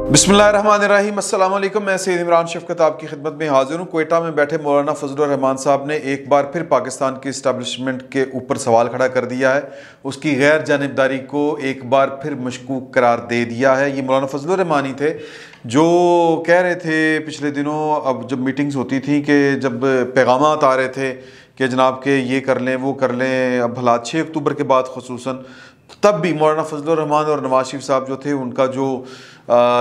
बिस्मिल्लाहिर्रहमानिर्रहीम, अस्सलाम वालेकुम। मैं सैयद इमरान शफकत आपकी खिदमत में हाजिर हूँ। क्वेटा में बैठे मौलाना फजलुर रहमान साहब ने एक बार फिर पाकिस्तान की इस्टेब्लिशमेंट के ऊपर सवाल खड़ा कर दिया है। उसकी गैर जानिबदारी को एक बार फिर मशकूक करार दे दिया है। ये मौलाना फजलुर रहमान ही थे जो कह रहे थे पिछले दिनों, अब जब मीटिंग्स होती थी कि जब पैगामात आ रहे थे कि जनाब के ये कर लें वो कर लें, अब भला 6 अक्टूबर के बाद खुसूसन, तब भी मौलाना फजलुर रहमान और नवाज शरीफ साहब जो थे उनका जो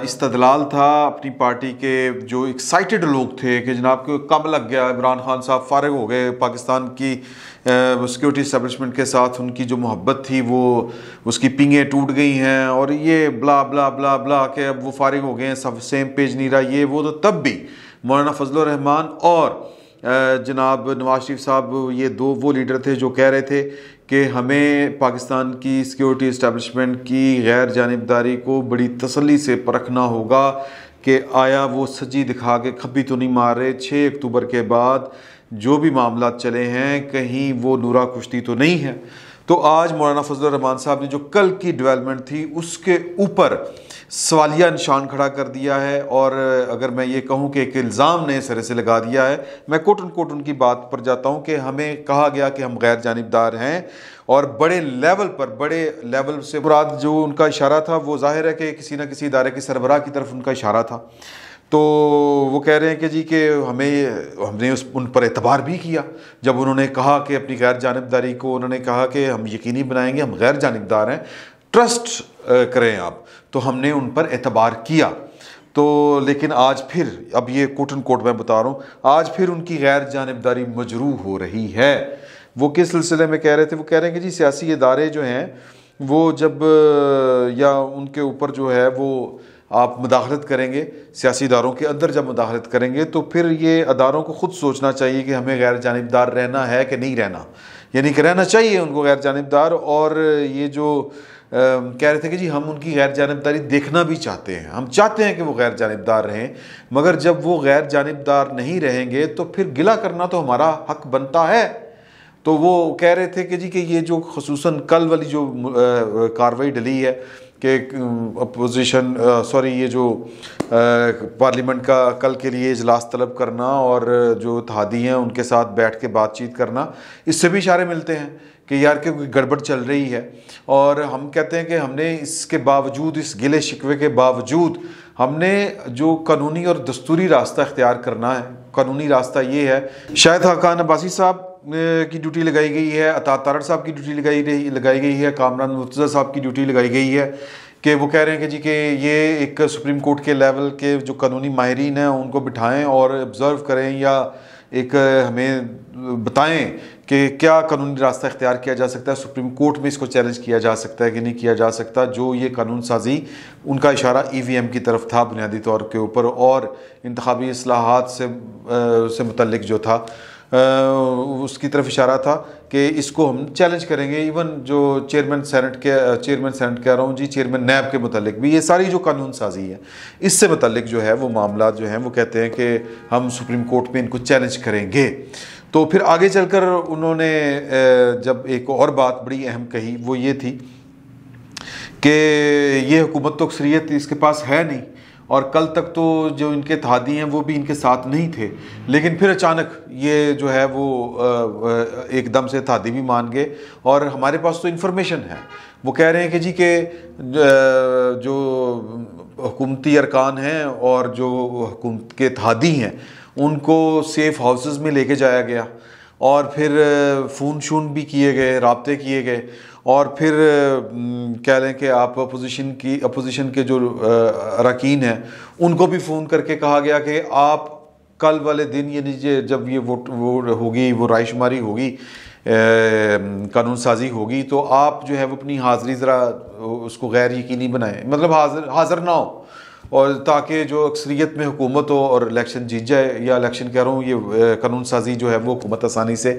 इस्तदलाल था अपनी पार्टी के, जो एक्साइटेड लोग थे कि जनाब को कब लग गया, इमरान खान साहब फारिग हो गए, पाकिस्तान की सिक्योरिटी इस्टेब्लिशमेंट के साथ उनकी जो मोहब्बत थी वो उसकी पिंगें टूट गई हैं और ये ब्ला ब्ला ब्ला ब्ला के अब वो फारिग हो गए हैं, सब सेम पेज नहीं रहा ये वो। तो तब भी मौलाना फजलुर रहमान और जनाब नवाज शरीफ साहब, ये दो वो लीडर थे जो कह रहे थे कि हमें पाकिस्तान की सिक्योरिटी इस्टेब्लिशमेंट की गैर जानिबदारी को बड़ी तसल्ली से परखना होगा कि आया वो सज्जी दिखा के खब्बी तो नहीं मार रहे, 6 अक्टूबर के बाद जो भी मामला चले हैं कहीं वो नूरा कुश्ती तो नहीं है। तो आज मौलाना फजलुर रहमान साहब ने जो कल की डेवलपमेंट थी उसके ऊपर सवालिया निशान खड़ा कर दिया है और अगर मैं ये कहूँ कि एक इल्ज़ाम नए सिरे से लगा दिया है। मैं कोट अनकोट उनकी बात पर जाता हूँ कि हमें कहा गया कि हम गैर जानिबदार हैं और बड़े लेवल से मुराद जो उनका इशारा था वो जाहिर है कि किसी न किसी इदारे के सरबराह की तरफ उनका इशारा था। तो वो कह रहे हैं कि जी कि हमने उन पर एतबार भी किया जब उन्होंने कहा कि अपनी गैर जानिबदारी को उन्होंने कहा कि हम यकीनी बनाएंगे, हम गैर जानिबदार हैं, ट्रस्ट करें आप, तो हमने उन पर एतबार किया। तो लेकिन आज फिर, अब ये कोट एंड कोट मैं बता रहा हूँ, आज फिर उनकी गैर जानिबदारी मजरूह हो रही है। वो किस सिलसिले में कह रहे थे? वो कह रहे हैं कि जी सियासी इदारे जो हैं वो जब या उनके ऊपर जो है वो आप मुदाखलत करेंगे, सियासी इदारों के अंदर जब मुदाखलत करेंगे तो फिर ये अदारों को ख़ुद सोचना चाहिए कि हमें गैर जानिबदार रहना है कि नहीं रहना, यानी कि रहना चाहिए उनको गैर जानिबदार। और ये जो कह रहे थे कि जी हम उनकी गैर जानिबदारी देखना भी चाहते हैं, हम चाहते हैं कि वो गैर जानिबदार रहें, मगर जब वो गैर जानिबदार नहीं रहेंगे तो फिर गिला करना तो हमारा हक बनता है। तो वो कह रहे थे कि जी कि ये जो खुसूसन कल वाली जो कार्रवाई डली है कि अपोजिशन ये जो पार्लियामेंट का कल के लिए इजलास तलब करना और जो इत्तेहादी हैं उनके साथ बैठ के बातचीत करना, इससे भी इशारे मिलते हैं कि यार कि कोई गड़बड़ चल रही है। और हम कहते हैं कि हमने इसके बावजूद, इस गिले शिकवे के बावजूद, हमने जो कानूनी और दस्तूरी रास्ता इख्तियार करना है। कानूनी रास्ता ये है, शाहिद खाकान अब्बासी साहब की ड्यूटी लगाई गई है, अतात तारड़ साहब की ड्यूटी लगाई गई है, कामरान मुर्तज़ा साहब की ड्यूटी लगाई गई है कि वो कह रहे हैं कि जी कि ये एक सुप्रीम कोर्ट के लेवल के जो कानूनी माहिरीन हैं उनको बिठाएं और ऑब्ज़र्व करें या एक हमें बताएं कि क्या कानूनी रास्ता इख्तियार किया जा सकता है, सुप्रीम कोर्ट में इसको चैलेंज किया जा सकता है कि नहीं किया जा सकता। जो ये कानून साजी, उनका इशारा EVM की तरफ था बुनियादी तौर के ऊपर, और इंतखाबी इस्लाहात से मुतल्लिक जो था उसकी तरफ इशारा था कि इसको हम चैलेंज करेंगे। इवन जो चेयरमैन सेनेट कह रहा हूँ जी, चेयरमैन नैब के मुतालिक भी, ये सारी जो कानून साजी है इससे मुतालिक जो है वो मामला जो हैं वो कहते हैं कि हम सुप्रीम कोर्ट में इनको चैलेंज करेंगे। तो फिर आगे चलकर उन्होंने जब एक और बात बड़ी अहम कही, वो ये थी कि ये हुकूमत तो अक्सरियत इसके पास है नहीं, और कल तक तो जो इनके इत्तेहादी हैं वो भी इनके साथ नहीं थे, लेकिन फिर अचानक ये जो है वो एकदम से इत्तेहादी भी मान गए और हमारे पास तो इन्फॉर्मेशन है। वो कह रहे हैं कि जी के जो हुकूमती अरकान हैं और जो हुकूमत के इत्तेहादी हैं उनको सेफ़ हाउसेस में लेके जाया गया और फिर फ़ोन शून भी किए गए, राब्ते किए गए, और फिर कह लें कि आप अपोजिशन के जो अरकान हैं उनको भी फ़ोन करके कहा गया कि आप कल वाले दिन, यानी जब ये वोट होगी, वो रायशुमारी होगी, कानून साजी होगी, तो आप जो है वो अपनी हाज़िरी ज़रा उसको गैर यकीनी बनाएं, मतलब हाज़िर ना हो, और ताकि जो अक्सरियत में हुकूमत हो और इलेक्शन जीत जाए, या इलेक्शन कह रहा हूँ, ये कानून साजी जो है वो हुकूमत आसानी से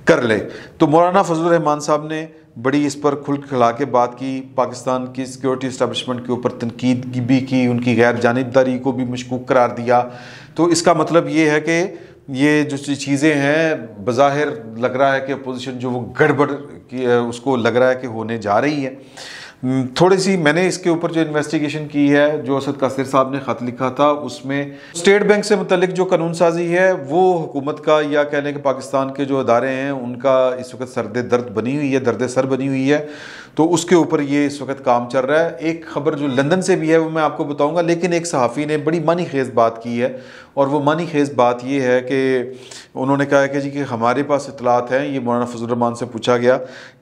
कर ले। तो मौलाना फजलुर रहमान साहब ने बड़ी इस पर खुल खिला के बात की, पाकिस्तान की सिक्योरिटी इस्टेब्लिशमेंट के ऊपर तनकीद भी की, उनकी गैर जानिबदारी को भी मशकूक करार दिया। तो इसका मतलब ये है कि ये जो चीज़ें हैं बज़ाहिर लग रहा है कि अपोजिशन जो वो गड़बड़ की उसको लग रहा है कि होने जा रही है। थोड़ी सी मैंने इसके ऊपर जो इन्वेस्टिगेशन की है, जो असद कासिर साहब ने ख़त लिखा था उसमें स्टेट बैंक से मुतल्लिक जो कानून साजी है वो हुकूमत का या कह लें कि पाकिस्तान के जो अदारे हैं उनका इस वक्त सर्द दर्द बनी हुई है, दर्द सर बनी हुई है, तो उसके ऊपर ये इस वक्त काम चल रहा है। एक खबर जो लंदन से भी है वो मैं आपको बताऊंगा, लेकिन एक सहाफ़ी ने बड़ी मानी खेज़ बात की है और वो मानी खेज़ बात ये है कि उन्होंने कहा है कि जी कि हमारे पास इतलात हैं, ये मौलाना फजल रहमान से पूछा गया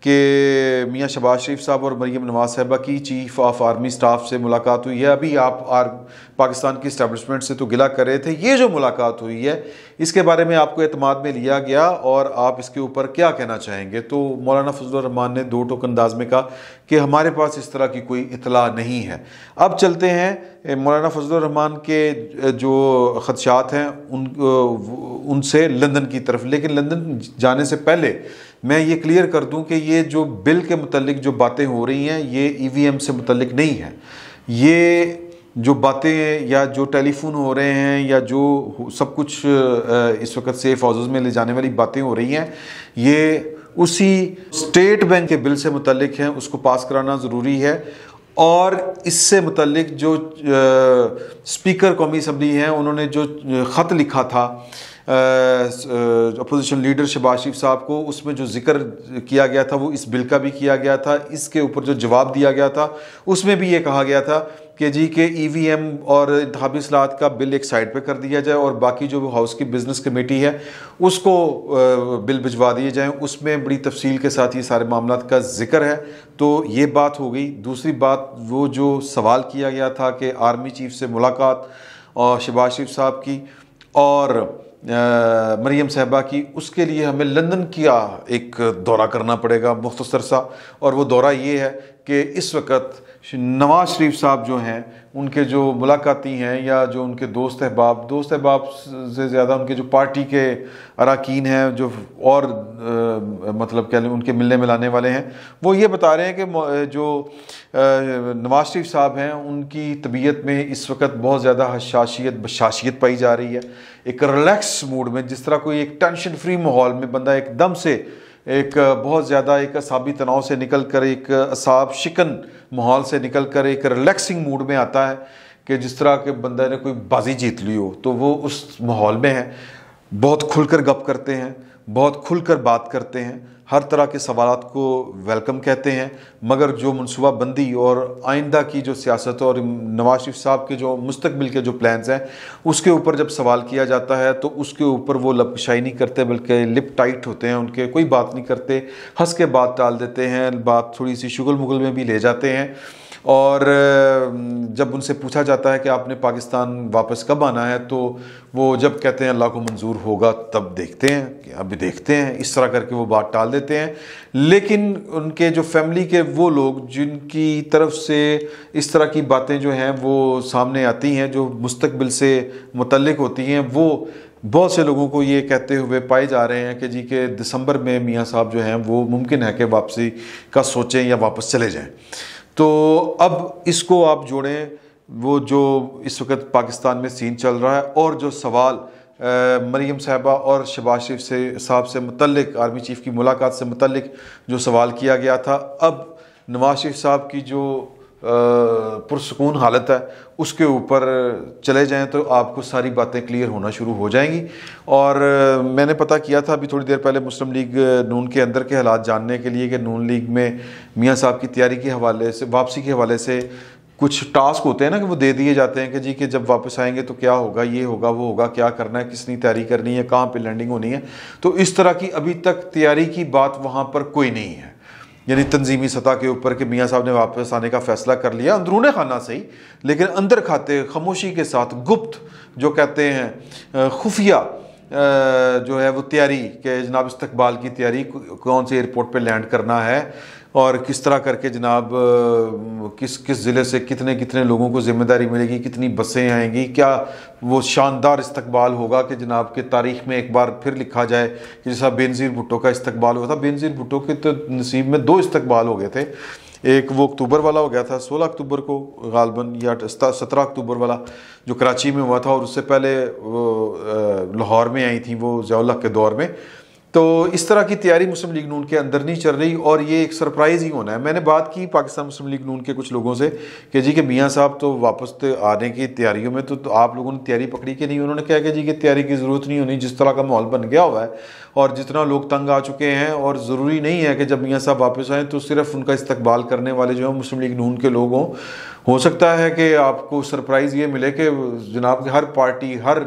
कि मियाँ शहबाज शरीफ साहब और मरीम नवाज साहबा की चीफ ऑफ आर्मी स्टाफ से मुलाकात हुई है। अभी आप पाकिस्तान की इस्टेब्लिशमेंट से तो गिला कर रहे थे, ये जो मुलाकात हुई है इसके बारे में आपको एतमाद में लिया गया और आप इसके ऊपर क्या कहना चाहेंगे? तो मौलाना फजल रहमान ने दो टोक अंदाज में कहा कि हमारे पास इस तरह की कोई इतला नहीं है। अब चलते हैं मौलाना फजल रहमान के जो ख़दशात हैं उनसे लंदन की तरफ। लेकिन लंदन जाने से पहले मैं ये क्लियर कर दूं कि ये जो बिल के मुतल्लिक जो बातें हो रही हैं ये EVM से मुतल्लिक नहीं है। ये जो बातें या जो टेलीफोन हो रहे हैं या जो सब कुछ इस वक्त सेफ हाउसेस में ले जाने वाली बातें हो रही हैं, ये उसी स्टेट बैंक के बिल से मुतल्लिक हैं, उसको पास कराना ज़रूरी है। और इससे मुतल्लिक जो स्पीकर कौमी असम्बली हैं उन्होंने जो ख़त लिखा था अपोजिशन लीडर शहबाज शरीफ साहब को, उसमें जो जिक्र किया गया था वो इस बिल का भी किया गया था। इसके ऊपर जो जवाब दिया गया था उसमें भी ये कहा गया था कि जी के EVM और इंतखाबी इस्लाहत का बिल एक साइड पे कर दिया जाए और बाकी जो हाउस की बिजनेस कमेटी है उसको बिल भिजवा दिए जाएं, उसमें बड़ी तफसील के साथ ये सारे मामलात का जिक्र है। तो ये बात हो गई। दूसरी बात, वो जो सवाल किया गया था कि आर्मी चीफ से मुलाकात और शहबाज शरीफ साहब की और मरीम साहबा की, उसके लिए हमें लंदन का एक दौरा करना पड़ेगा मुख्तसर सा। और वो दौरा ये है कि इस वक्त नवाज शरीफ साहब जो हैं उनके जो मुलाकाती हैं या जो उनके दोस्त अहबाब से ज़्यादा उनके जो पार्टी के अरकान हैं जो और मतलब क्या उनके मिलने मिलाने वाले हैं, वो ये बता रहे हैं कि जो नवाज शरीफ साहब हैं उनकी तबीयत में इस वक्त बहुत ज़्यादा बशाशियत पाई जा रही है। एक रिलैक्स मूड में, जिस तरह कोई एक टेंशन फ्री माहौल में बंदा एकदम से एक बहुत ज़्यादा एक असाबी तनाव से निकल कर, एक असाब शिकन माहौल से निकल कर एक रिलैक्सिंग मूड में आता है कि जिस तरह के बंदा ने कोई बाजी जीत ली हो, तो वो उस माहौल में है। बहुत खुलकर गप करते हैं, बहुत खुलकर बात करते हैं, हर तरह के सवालात को वेलकम कहते हैं। मगर जो मनसूबा बंदी और आइंदा की जो सियासत और नवाज शरीफ साहब के जो मुस्तकबिल के जो प्लान्स हैं उसके ऊपर जब सवाल किया जाता है तो उसके ऊपर वो लपशाई नहीं करते, बल्कि लिप टाइट होते हैं उनके, कोई बात नहीं करते, हंस के बात टाल देते हैं, बात थोड़ी सी शुगल मुगल में भी ले जाते हैं। और जब उनसे पूछा जाता है कि आपने पाकिस्तान वापस कब आना है, तो वो जब कहते हैं अल्लाह को मंजूर होगा तब देखते हैं, कि अभी देखते हैं, इस तरह करके वो बात टाल देते हैं। लेकिन उनके जो फैमिली के वो लोग जिनकी तरफ से इस तरह की बातें जो हैं वो सामने आती हैं, जो मुस्तकबिल से मुतल्लिक होती हैं, वो बहुत से लोगों को ये कहते हुए पाए जा रहे हैं कि जी के दिसंबर में मियाँ साहब जो हैं वो मुमकिन है कि वापसी का सोचें या वापस चले जाएँ। तो अब इसको आप जोड़ें वो जो इस वक्त पाकिस्तान में सीन चल रहा है और जो सवाल मरीम साहबा और शहबाज शरीफ साहब से मुतल्लिक, आर्मी चीफ की मुलाकात से मुतल्लिक जो सवाल किया गया था, अब नवाज शरीफ साहब की जो पुरसकून हालत है उसके ऊपर चले जाएं तो आपको सारी बातें क्लियर होना शुरू हो जाएंगी। और मैंने पता किया था अभी थोड़ी देर पहले मुस्लिम लीग नून के अंदर के हालात जानने के लिए कि नून लीग में मियाँ साहब की तैयारी के हवाले से, वापसी के हवाले से कुछ टास्क होते हैं ना कि वो दे दिए जाते हैं कि जी कि जब वापस आएंगे तो क्या होगा, ये होगा, वो होगा, क्या करना है, किसनी तैयारी करनी है, कहाँ पे लैंडिंग होनी है। तो इस तरह की अभी तक तैयारी की बात वहाँ पर कोई नहीं है, यानी तंजीमी सतह के ऊपर कि मियाँ साहब ने वापस आने का फ़ैसला कर लिया अंदरूने खाना सही, लेकिन अंदर खाते खामोशी के साथ गुप्त जो कहते हैं खुफिया जो है वो तैयारी के जनाब इस्तकबाल की तैयारी, कौन से एयरपोर्ट पे लैंड करना है और किस तरह करके जनाब किस ज़िले से कितने कितने लोगों को ज़िम्मेदारी मिलेगी, कितनी बसें आएंगी, क्या वो शानदार इस्तकबाल होगा कि जनाब के तारीख़ में एक बार फिर लिखा जाए कि जैसा बेनज़ीर भुट्टो का इस्तकबाल हुआ था। बेनज़ीर भुट्टो के तो नसीब में 2 इस्तकबाल हो गए थे, एक वो अक्टूबर वाला हो गया था 16 अक्टूबर को गालबन, या 17 अक्टूबर वाला जो कराची में हुआ था, और उससे पहले वो लाहौर में आई थी वो ज़ियाउल हक के दौर में। तो इस तरह की तैयारी मुस्लिम लीग नून के अंदर नहीं चल रही और ये एक सरप्राइज़ ही होना है। मैंने बात की पाकिस्तान मुस्लिम लीग नून के कुछ लोगों से कि जी के मियाँ साहब तो वापस तो आने की तैयारियों में, तो आप लोगों ने तैयारी पकड़ी कि नहीं। उन्होंने कहा कि जी की तैयारी की ज़रूरत नहीं होनी, जिस तरह का माहौल बन गया हुआ है और जितना लोग तंग आ चुके हैं, और ज़रूरी नहीं है कि जब मियाँ साहब वापस आएँ तो सिर्फ उनका इस्तकबाल करने वाले जो हैं मुस्लिम लीग नून के लोग हों। हो सकता है कि आपको सरप्राइज़ ये मिले कि जनाब हर पार्टी, हर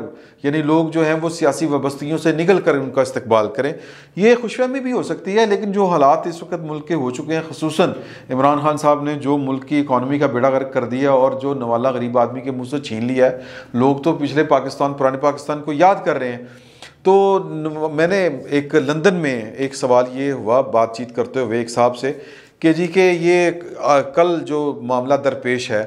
यानी लोग जो हैं वो सियासी वाबस्तियों से निकल कर उनका इस्तकबाल करें। ये खुशफहमी भी हो सकती है, लेकिन जो हालात इस वक्त मुल्क के हो चुके हैं, खुसूसन इमरान खान साहब ने जो मुल्क की इकॉनमी का बेड़ा गर्क कर दिया और जो नवाला गरीब आदमी के मुंह से छीन लिया है, लोग तो पिछले पाकिस्तान, पुराने पाकिस्तान को याद कर रहे हैं। तो मैंने एक लंदन में एक सवाल ये हुआ बातचीत करते हुए एक साहब से कि जी के ये कल जो मामला दरपेश है,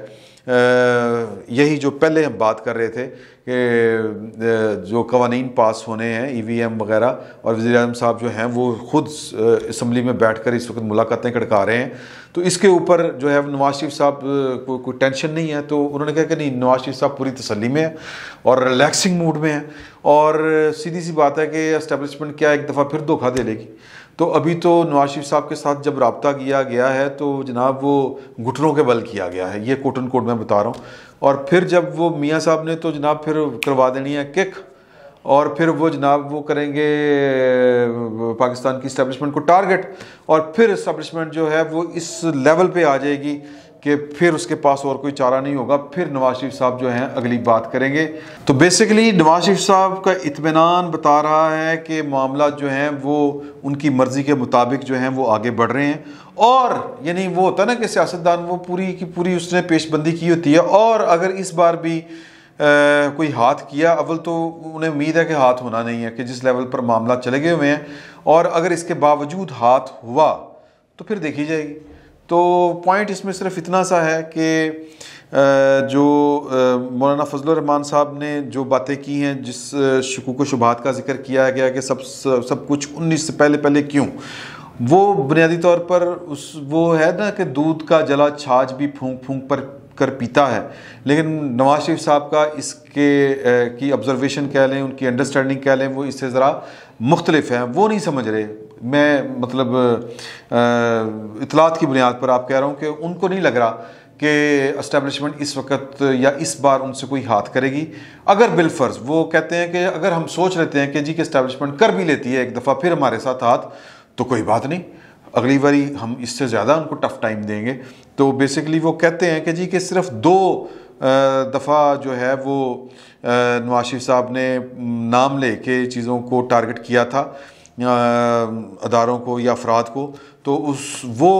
यही जो पहले हम बात कर रहे थे कि जो कवानीन पास होने हैं EVM वगैरह, और वज़ीर-ए-आज़म साहब जो हैं वो खुद असम्बली में बैठकर इस वक्त मुलाकातें खड़का रहे हैं, तो इसके ऊपर जो है नवाज शरीफ साहब को कोई टेंशन नहीं है। तो उन्होंने कहा कि नहीं, नवाज शरीफ साहब पूरी तसल्ली में है और रिलैक्सिंग मूड में है, और सीधी सी बात है कि एस्टेब्लिशमेंट क्या एक दफ़ा फिर धोखा दे लेगी। तो अभी तो नवाज शरीफ साहब के साथ जब रब्ता किया गया है तो जनाब वो घुटनों के बल किया गया है, ये कोट एंड कोट मैं बता रहा हूँ। और फिर जब वो मियाँ साहब ने तो जनाब फिर करवा देनी है किक, और फिर वो जनाब वो करेंगे पाकिस्तान की इस्टेब्लिशमेंट को टारगेट, और फिर इस्टेब्लिशमेंट जो है वो इस लेवल पे आ जाएगी कि फिर उसके पास और कोई चारा नहीं होगा, फिर नवाज शरीफ साहब जो हैं अगली बात करेंगे। तो बेसिकली नवाज शरीफ साहब का इत्मीनान बता रहा है कि मामला जो हैं वो उनकी मर्ज़ी के मुताबिक जो हैं वो आगे बढ़ रहे हैं, और यानी वो होता है ना कि सियासतदान वो पूरी की पूरी उसने पेशबंदी की होती है, और अगर इस बार भी कोई हाथ किया, अव्वल तो उन्हें उम्मीद है कि हाथ होना नहीं है कि जिस लेवल पर मामला चले गए हुए हैं, और अगर इसके बावजूद हाथ हुआ तो फिर देखी जाएगी। तो पॉइंट इसमें सिर्फ इतना सा है कि जो मौलाना फजलुर रहमान साहब ने जो बातें की हैं, जिस शुकूक व शुबहात का जिक्र किया गया कि सब कुछ 19 से पहले पहले क्यों, वो बुनियादी तौर पर वो है ना कि दूध का जला छाछ भी फूंक फूंक पर कर पीता है। लेकिन नवाज शरीफ साहब का इसके की ऑब्जर्वेशन कह लें, उनकी अंडरस्टैंडिंग कह लें, वो इससे ज़रा मुख्तलिफ है, वो नहीं समझ रहे। मैं मतलब इतलात की बुनियाद पर आप कह रहा हूँ कि उनको नहीं लग रहा कि एस्टेब्लिशमेंट इस वक्त या इस बार उनसे कोई हाथ करेगी। अगर बिलफर्ज वो कहते हैं कि अगर हम सोच लेते हैं कि जी कि एस्टेब्लिशमेंट कर भी लेती है एक दफ़ा फिर हमारे साथ हाथ, तो कोई बात नहीं, अगली बारी हम इससे ज़्यादा उनको टफ टाइम देंगे। तो बेसिकली वो कहते हैं कि जी कि सिर्फ 2 दफ़ा जो है वो नवाज शरीफ साहब ने नाम ले के चीज़ों को टारगेट किया था, अदारों को या अफराद को, तो वो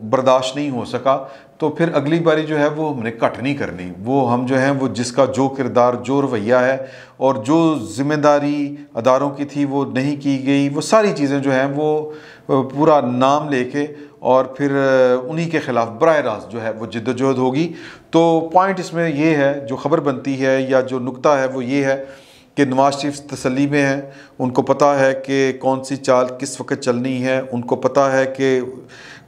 बर्दाश्त नहीं हो सका। तो फिर अगली बारी जो है वो हमने कट नहीं करनी, वो हम जो है वो जिसका जो किरदार, जो रवैया है और जो जिम्मेदारी अदारों की थी वो नहीं की गई, वो सारी चीज़ें जो हैं वो पूरा नाम लेके और फिर उन्हीं के ख़िलाफ़ बराह रास्त जो है वो जिद्दोजहद होगी। तो पॉइंट इसमें ये है, जो ख़बर बनती है या जो नुक्ता है वो ये है कि नवाज शरीफ तसल्ली में है, उनको पता है कि कौन सी चाल किस वक्त चलनी है, उनको पता है कि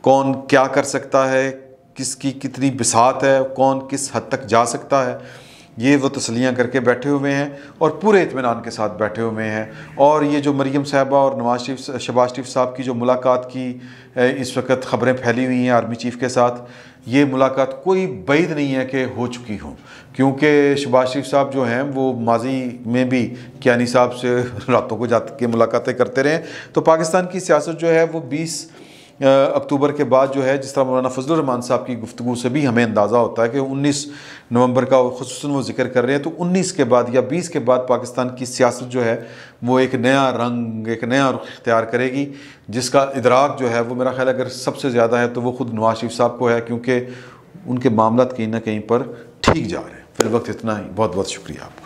कौन क्या कर सकता है, किसकी कितनी बिसात है, कौन किस हद तक जा सकता है, ये वो तसलियाँ करके बैठे हुए हैं और पूरे इत्मीनान के साथ बैठे हुए हैं। और ये जो मरीम साहबा और शहबाज शरीफ साहब की जो मुलाकात की इस वक्त ख़बरें फैली हुई हैं आर्मी चीफ़ के साथ, ये मुलाकात कोई बैद नहीं है कि हो चुकी हो, क्योंकि शहबाज शरीफ साहब जो हैं वो माजी में भी कियानी साहब से रातों को जाकर के मुलाकातें करते रहे। तो पाकिस्तान की सियासत जो है वो 20 अक्टूबर के बाद जो है, जिस तरह मौलाना फजलुर रहमान साहब की गुफ्तगू से भी हमें अंदाज़ा होता है कि 19 नवंबर का खुसूसन वो जिक्र कर रहे हैं, तो 19 के बाद या 20 के बाद पाकिस्तान की सियासत जो है वो एक नया रंग, एक नया रुख इख्तियार करेगी, जिसका इदराक जो है वो मेरा ख्याल अगर सबसे ज़्यादा है तो वो ख़ुद नवाज शरीफ साहब को है, क्योंकि उनके मामला कहीं ना कहीं पर ठीक जा रहे हैं। फिर वक्त इतना ही, बहुत बहुत शुक्रिया आपका।